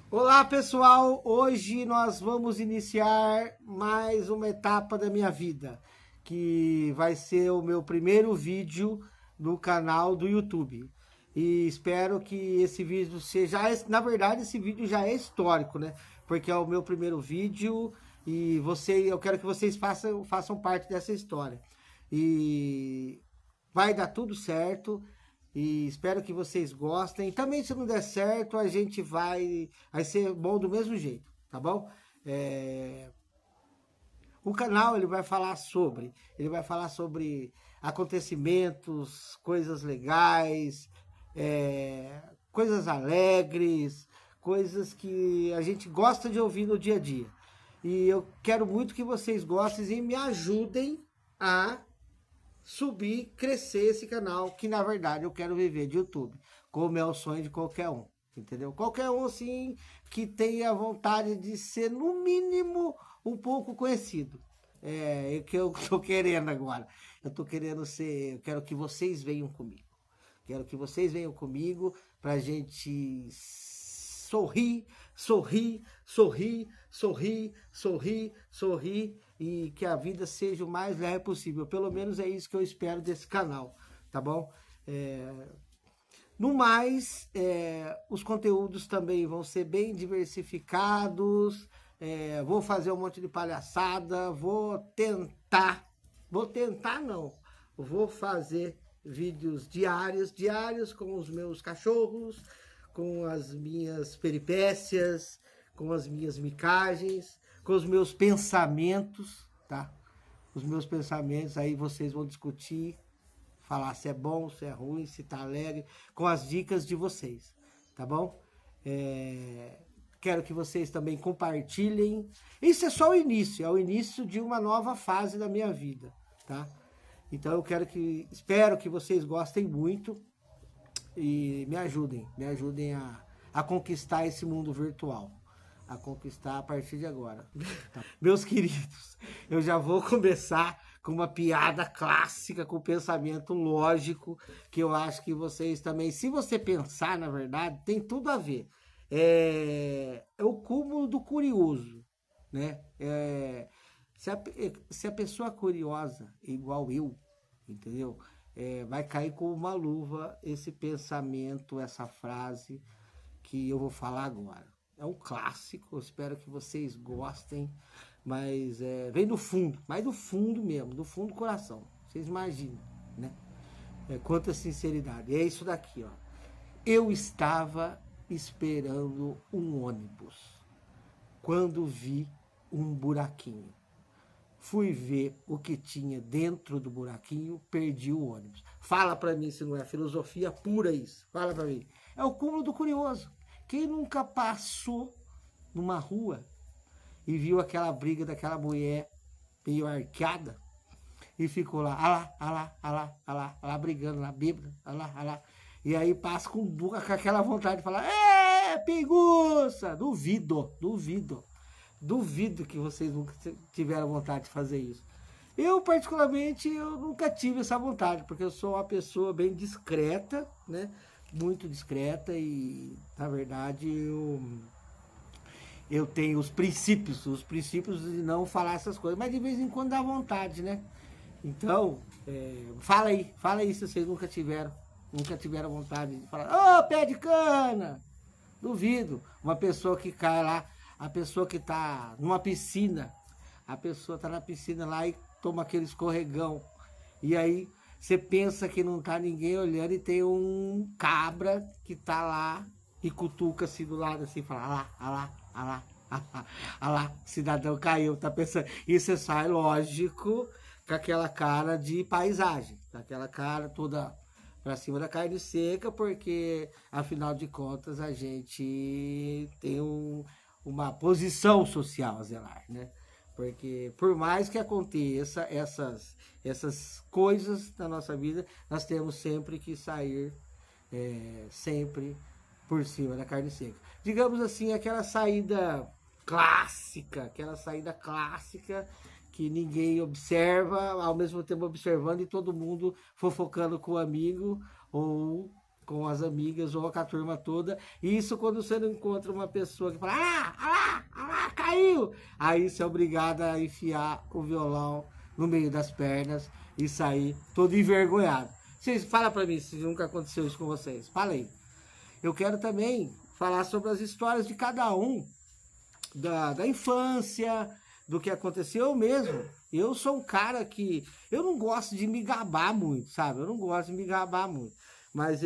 Olá pessoal, hoje nós vamos iniciar mais uma etapa da minha vida, que vai ser o meu primeiro vídeo no canal do YouTube. E espero que esse vídeo seja, na verdade esse vídeo já é histórico, né? Porque é o meu primeiro vídeo e eu quero que vocês façam parte dessa história. E vai dar tudo certo e espero que vocês gostem. Também se não der certo, a gente vai ser bom do mesmo jeito, tá bom? É, o canal ele vai falar sobre acontecimentos, coisas legais, coisas alegres, coisas que a gente gosta de ouvir no dia a dia. E eu quero muito que vocês gostem e me ajudem a subir, crescer esse canal, que na verdade eu quero viver de YouTube, como é o sonho de qualquer um, entendeu? Qualquer um assim que tenha vontade de ser no mínimo um pouco conhecido. É que eu tô querendo agora. Eu tô querendo ser, eu quero que vocês venham comigo. Quero que vocês venham comigo pra gente sorrir, sorrir, sorrir, sorrir, sorrir, sorrir e que a vida seja o mais leve possível. Pelo menos é isso que eu espero desse canal, tá bom? No mais, os conteúdos também vão ser bem diversificados. Vou fazer um monte de palhaçada. Vou tentar não. Vou fazer vídeos diários com os meus cachorros, com as minhas peripécias, com as minhas micagens, com os meus pensamentos, tá? Os meus pensamentos, aí vocês vão discutir, falar se é bom, se é ruim, se tá alegre, com as dicas de vocês, tá bom? Quero que vocês também compartilhem. Isso é só o início, é o início de uma nova fase da minha vida, tá? Então eu espero que vocês gostem muito e me ajudem a conquistar esse mundo virtual, a conquistar a partir de agora. Meus queridos, eu já vou começar com uma piada clássica, com pensamento lógico, que eu acho que vocês também, se você pensar, na verdade, tem tudo a ver. É o cúmulo do curioso, né? Se a pessoa curiosa, igual eu, entendeu? Vai cair como uma luva esse pensamento, essa frase que eu vou falar agora. É um clássico, eu espero que vocês gostem, mas vem do fundo, mais do fundo mesmo, do fundo do coração. Vocês imaginam, né? Quanta sinceridade. É isso daqui, ó. Eu estava esperando um ônibus quando vi um buraquinho. Fui ver o que tinha dentro do buraquinho, perdi o ônibus. Fala pra mim se não é filosofia pura isso. Fala pra mim. É o cúmulo do curioso. Quem nunca passou numa rua e viu aquela briga daquela mulher meio arqueada e ficou lá, brigando lá, bêbada, lá. E aí passa com aquela vontade de falar, pinguça! Duvido que vocês nunca tiveram vontade de fazer isso. Eu, particularmente, eu nunca tive essa vontade, porque eu sou uma pessoa bem discreta, né? Muito discreta e, na verdade, eu tenho os princípios de não falar essas coisas, mas de vez em quando dá vontade, né? Então, fala aí se vocês nunca tiveram vontade de falar, pé de cana! Duvido. Uma pessoa que cai lá, a pessoa que tá numa piscina, a pessoa tá na piscina lá e toma aquele escorregão. E aí você pensa que não tá ninguém olhando e tem um cabra que tá lá e cutuca assim do lado assim, fala, cidadão caiu, tá pensando. E você sai, lógico, com aquela cara de paisagem, com aquela cara toda para cima da carne seca, porque afinal de contas a gente tem uma posição social a zelar, né? Porque por mais que aconteça essas coisas na nossa vida, nós temos sempre que sair sempre por cima da carne seca. Digamos assim, aquela saída clássica que ninguém observa, ao mesmo tempo observando e todo mundo fofocando com o amigo ou com as amigas ou com a turma toda. Isso quando você não encontra uma pessoa que fala, ah, caiu! Aí você é obrigado a enfiar o violão no meio das pernas e sair todo envergonhado. Vocês falam pra mim se nunca aconteceu isso com vocês. Fala aí. Eu quero também falar sobre as histórias de cada um, da infância, do que aconteceu. Eu mesmo, eu sou um cara que, eu não gosto de me gabar muito, sabe? Eu não gosto de me gabar muito. Mas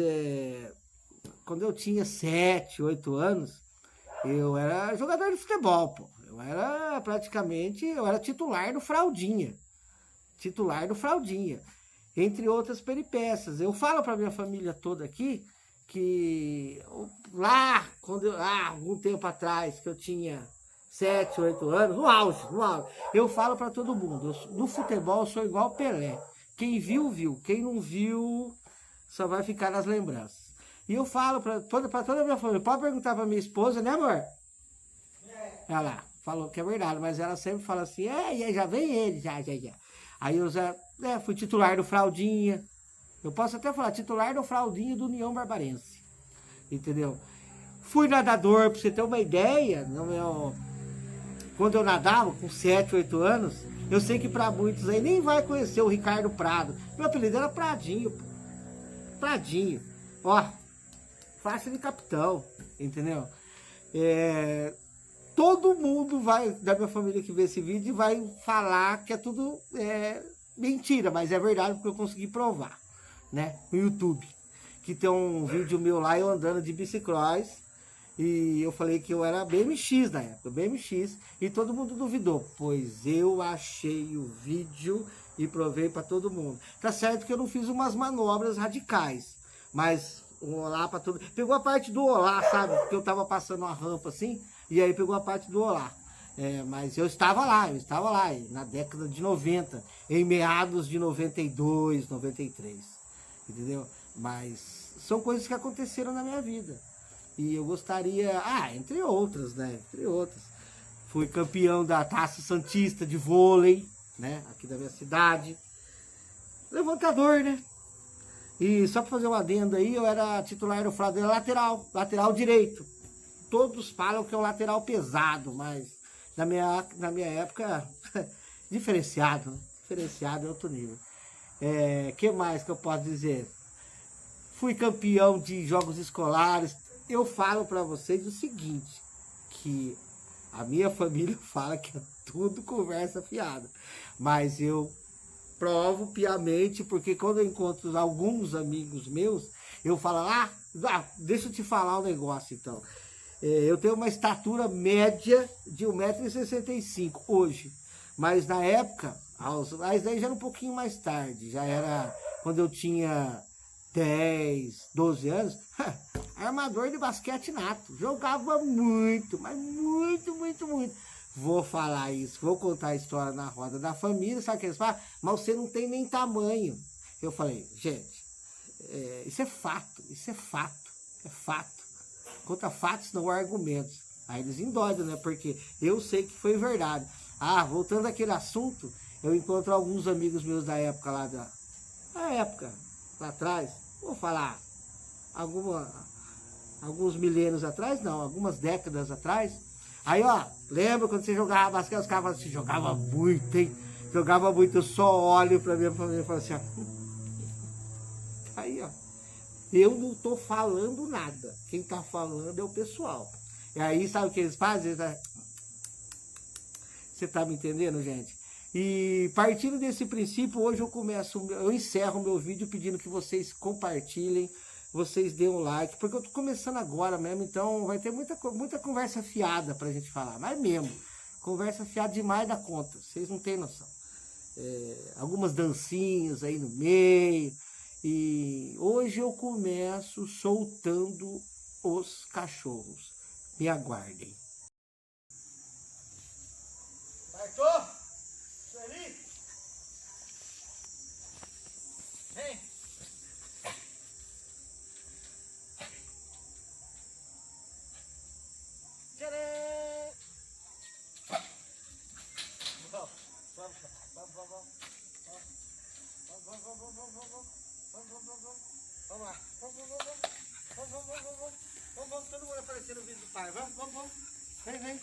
quando eu tinha 7, 8 anos, eu era jogador de futebol, pô. Eu era titular do Fraldinha. Titular do Fraldinha. Entre outras peripécias. Eu falo pra minha família toda aqui que lá, algum tempo atrás, que eu tinha 7, 8 anos, no auge. Eu falo pra todo mundo, no futebol eu sou igual Pelé. Quem viu, viu. Quem não viu, só vai ficar nas lembranças. E eu falo pra toda a minha família, pode perguntar pra minha esposa, né, amor? Ela lá, falou que é verdade, mas ela sempre fala assim, já vem ele, já. Aí eu já fui titular do Fraldinha. Eu posso até falar, titular do Fraldinha do União Barbarense. Entendeu? Fui nadador, pra você ter uma ideia, quando eu nadava, com 7, 8 anos, eu sei que pra muitos aí nem vai conhecer o Ricardo Prado. Meu apelido era Pradinho, pô. Pradinho. Ó, faixa de capitão, entendeu? Todo mundo da minha família que vê esse vídeo vai falar que é tudo mentira, mas é verdade porque eu consegui provar, né? No YouTube, que tem um vídeo meu lá, eu andando de bicicross, e eu falei que eu era BMX na época, BMX, e todo mundo duvidou, pois eu achei o vídeo e provei para todo mundo. Tá certo que eu não fiz umas manobras radicais, mas o olá para todo... Pegou a parte do olá, sabe? Porque eu tava passando uma rampa assim, e aí pegou a parte do olá. Mas eu estava lá, na década de 90, em meados de 92, 93, entendeu? Mas são coisas que aconteceram na minha vida. E eu gostaria, entre outras, né? Entre outras. Fui campeão da Taça Santista de vôlei, né? Aqui da minha cidade. Levantador, né? E só para fazer uma adenda aí, eu era titular do Flamengo, lateral direito. Todos falam que é um lateral pesado, mas na minha época, diferenciado, né? Diferenciado é outro nível. Que mais que eu posso dizer? Fui campeão de jogos escolares. Eu falo para vocês o seguinte, que a minha família fala que é tudo conversa fiada, mas eu provo piamente, porque quando eu encontro alguns amigos meus, eu falo, deixa eu te falar um negócio então. Eu tenho uma estatura média de 1,65 m hoje, mas na época, mas daí já era um pouquinho mais tarde, já era quando eu tinha 10, 12 anos, armador de basquete nato, jogava muito, mas muito. Vou falar isso, vou contar a história na roda da família, sabe o que eles falam? Mas você não tem nem tamanho. Eu falei, gente, isso é fato. Conta fatos, não argumentos. Aí eles endoidam, né? Porque eu sei que foi verdade. Voltando àquele assunto, eu encontro alguns amigos meus da época lá atrás, vou falar, alguns milênios atrás, não, algumas décadas atrás. Aí, lembra quando você jogava basquete, os caras falavam assim, jogava muito, hein? Jogava muito, eu só olho pra minha família e falo assim, Aí, eu não tô falando nada. Quem tá falando é o pessoal. E aí, sabe o que eles fazem? Você tá me entendendo, gente? E partindo desse princípio, hoje eu encerro o meu vídeo pedindo que vocês compartilhem, vocês dêem um like, porque eu tô começando agora mesmo, então vai ter muita conversa fiada pra gente falar, mas mesmo, conversa fiada demais da conta, vocês não têm noção. Algumas dancinhas aí no meio, e hoje eu começo soltando os cachorros. Me aguardem. Arthur! Sueli! Vem! Tcharam! Vamos lá. Vamos lá. aparecer no vídeo do pai. Vamos. Vem.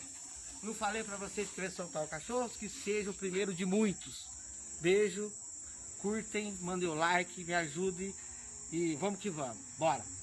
Não falei pra vocês que eu ia soltar o cachorro? Que seja o primeiro de muitos. Beijo, curtem, mandem o like, me ajudem e vamos que vamos. Bora!